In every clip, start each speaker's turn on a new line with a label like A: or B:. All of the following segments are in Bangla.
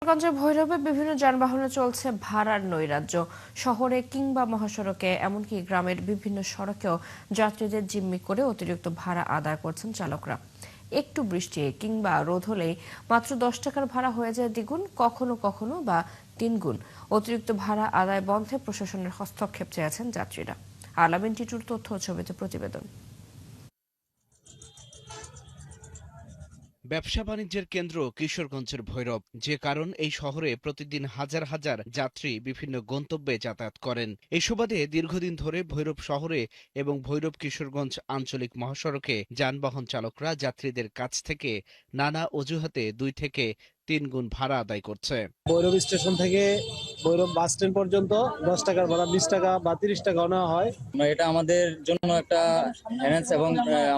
A: কিশোরগঞ্জের ভৈরবে বিভিন্ন যানবাহনে চলছে ভাড়ার নৈরাজ্য। শহরে কিংবা মহাসড়কে এমনকি গ্রামের বিভিন্ন সড়কেও যাত্রীদের জিম্মি করে অতিরিক্ত ভাড়া আদায় করছেন চালকরা। একটু বৃষ্টি কিংবা রোদ হলেই মাত্র 10 টাকার ভাড়া হয়ে যায় দ্বিগুণ, কখনো কখনো বা তিনগুণ। অতিরিক্ত ভাড়া আদায় বন্ধে প্রশাসনের হস্তক্ষেপ চেয়েছেন যাত্রীরা। আলামিন টিটুর তথ্য ও ছবিতে প্রতিবেদন।
B: ব্যবসা বাণিজ্যের কেন্দ্র কিশোরগঞ্জের ভৈরব, যে কারণ এই শহরে প্রতিদিন হাজার হাজার যাত্রী বিভিন্ন গন্তব্যে যাতায়াত করেন। এই সুবাদে দীর্ঘদিন ধরে ভৈরব শহরে এবং ভৈরব কিশোরগঞ্জ আঞ্চলিক মহাসড়কে যানবাহন চালকরা যাত্রীদের কাছ থেকে নানা অজুহাতে 2 থেকে 3 গুণ ভাড়া আদায় করছে।
C: ভৈরব স্টেশন থেকে ভৈরব বাস স্ট্যান্ড পর্যন্ত 10 টাকার ভাড়া 20 টাকা বা 30 টাকাও নেওয়া হয়।
D: এটা আমাদের জন্য একটা হ্যারাস এবং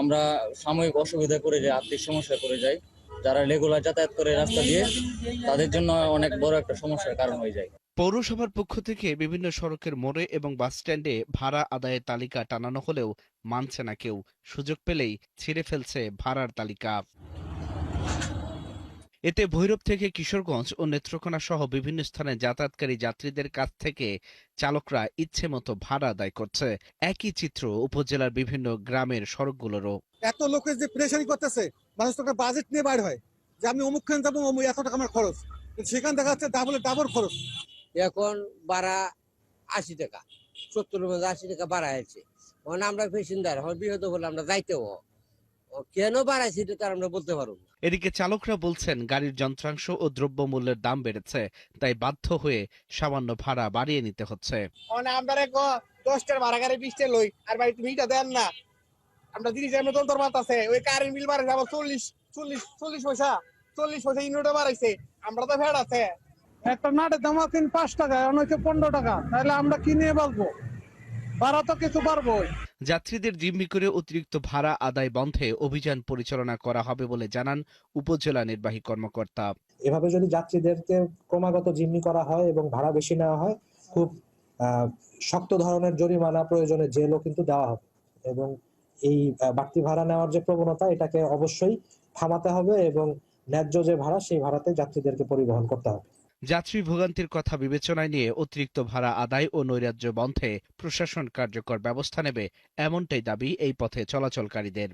D: আমরা সাময়িক অসুবিধা করে যাই, আর্থিক সমস্যা করে যাই। যারা রেগুলার যাতায়াত করে রাস্তা দিয়ে, তাদের জন্য অনেক বড় একটা সমস্যার কারণ হয়ে যায়।
B: পৌরসভার পক্ষ থেকে বিভিন্ন সড়কের মোড়ে এবং বাসস্ট্যান্ডে ভাড়া আদায়ের তালিকা টানানো হলেও মানছে না কেউ। সুযোগ পেলেই ছিঁড়ে ফেলছে ভাড়ার তালিকা। এতে ভৈরব থেকে কিশোরগঞ্জ ও নেত্রকোনা সহ বিভিন্ন স্থানে যাতায়াতকারী যাত্রীদের কাছ থেকে চালকরা ইচ্ছেমতো ভাড়া আদায় করছে। একই চিত্র উপজেলার বিভিন্ন গ্রামের সড়কগুলোরও।
E: এত লোকের যে প্রেশারি করতেছে, মানুষ তো একটা বাজেট নিয়ে বাইর হয় যে আমি অমুকখানে যাবো, এত টাকা আমার খরচ, সেখানে দেখা যাচ্ছে ডাবল খরচ।
F: এখন ভাড়া 80 টাকা, 70-80 টাকা বাড়া আছে। মানে আমরা পেশেন্টার বিহত হলে আমরা যাইতেও কেন বাড়াইছি এটা তার আমরা বলতে পারবো না।
B: এদিকে চালকরা বলছেন গাড়ির যন্ত্রাংশ ও দ্রব্যমূল্যের দাম বেড়েছে, তাই বাধ্য হয়ে সামান্য ভাড়া বাড়িয়ে নিতে হচ্ছে।
E: আমরা 10টার ভাড়া গাড়ি 20টা লই, আর ভাই তুমি এটা দেন না। আমরা দিদি যে তোর মাত আছে, ওই কারেন্ট বিল বাড়াইছে আবার 40 পয়সা, 40 পয়সা ইউনিটও বাড়াইছে। আমরা তো ফেড আছে, একটা নাটের দাম আছে 5 টাকা, অনেকে 15 টাকা, তাহলে আমরা কি নিয়ে বাঁচবো? ভাড়া তো কিছু পারবো।
B: যাত্রীদের জিম্মি করে অতিরিক্ত ভাড়া আদায় বন্ধে অভিযান পরিচালনা করা হবে বলে জানান উপজেলা নির্বাহী কর্মকর্তা।
G: এভাবে যদি যাত্রীদেরকে ক্রমাগত জিম্মি করা হয় এবং ভাড়া বেশি নেওয়া হয়, খুব শক্ত ধরনের জরিমানা, প্রয়োজনে জেলও কিন্তু দেওয়া হবে। এবং এই বাড়তি ভাড়া নেওয়ার যে প্রবণতা, এটাকে অবশ্যই থামাতে হবে এবং ন্যায্য যে ভাড়া, সেই ভাড়াতে যাত্রীদেরকে পরিবহন করতে হবে।
B: যাত্রী ভোগান্তির কথা বিবেচনায় নিয়ে অতিরিক্ত ভাড়া আদায় ও নৈরাজ্য বন্ধে প্রশাসন কার্যকর ব্যবস্থা নেবে, এমনটাই দাবি এই পথে চলাচলকারীদের।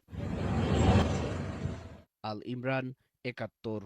B: আল ইমরান, ৭১।